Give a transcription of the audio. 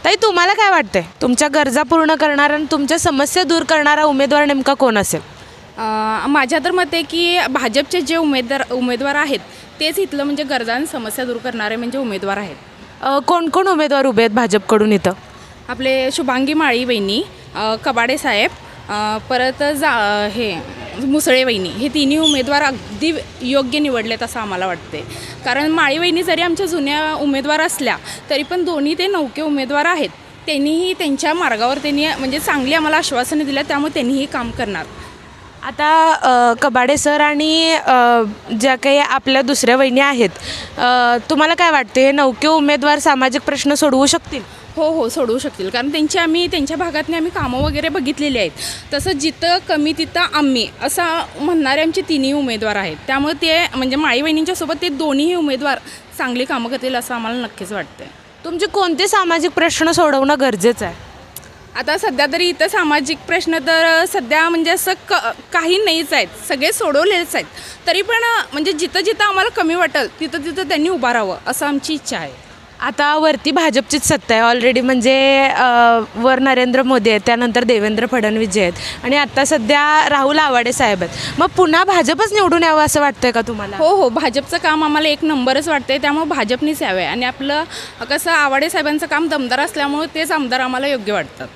ताई, तुम्हाला काय वाटतंय तुमच्या गरजा पूर्ण करणारा आणि तुमच्या समस्या दूर करणारा उमेदवार नेमका कोण असेल? माझ्या तर मत आहे की भाजपचे जे उमेदवार आहेत तेच इथलं म्हणजे गरजा आणि समस्या दूर करणारे म्हणजे उमेदवार आहेत. कोण कोण उमेदवार उभे आहेत भाजपकडून इथं? आपले शुभांगी माळी वहिनी, कबाडे साहेब, परत हे मुसळे वहिनी, हे तिन्ही उमेदवार अगदी योग्य निवडलेत असं आम्हाला वाटते. कारण माळी वहिनी जरी आमच्या जुन्या उमेदवार असल्या तरी पण दोन्ही ते नौके उमेदवार आहेत. त्यांनीही त्यांच्या मार्गावर त्यांनी म्हणजे चांगली आम्हाला आश्वासनं दिल्या, त्यामुळे त्यांनीही काम करणार. आता कबाडे सर आणि ज्या काही आपल्या दुसऱ्या वहिनी आहेत, तुम्हाला काय वाटते हे नौके उमेदवार सामाजिक प्रश्न सोडवू शकतील? हो, सोडवू शकतील. कारण त्यांच्या भागातनी आम्ही कामं वगैरे बघितलेली आहेत. तसं जिथं कमी तिथं आम्ही असं म्हणणारे आमचे तिन्ही उमेदवार आहेत. त्यामुळे ते म्हणजे माळी वहिनींच्या सोबत ते दोन्हीही उमेदवार चांगली कामं करतील असं आम्हाला नक्कीच वाटतं. तुमचे कोणते सामाजिक प्रश्न सोडवणं गरजेचं आहे? आता सध्या तरी इथं सामाजिक प्रश्न तर सध्या म्हणजे असं काही नाहीच आहेत, सगळे सोडवलेच आहेत. तरी पण म्हणजे जिथं जिथं आम्हाला कमी वाटेल तिथं तिथं त्यांनी उभं राहावं असं आमची इच्छा आहे. आता वरती भाजपचीच सत्ता आहे ऑलरेडी, म्हणजे वर नरेंद्र मोदी आहेत, त्यानंतर देवेंद्र फडणवीस जे आहेत आणि आत्ता सध्या राहुल आवाडे साहेब आहेत. मग पुन्हा भाजपच निवडून यावं असं वाटतंय का तुम्हाला? हो, भाजपचं काम आम्हाला एक नंबरच वाटतंय. त्यामुळे भाजपनीच यावं आहे आणि आपलं कसं आवाडे साहेबांचं काम दमदार असल्यामुळे तेच आमदार आम्हाला योग्य वाटतात.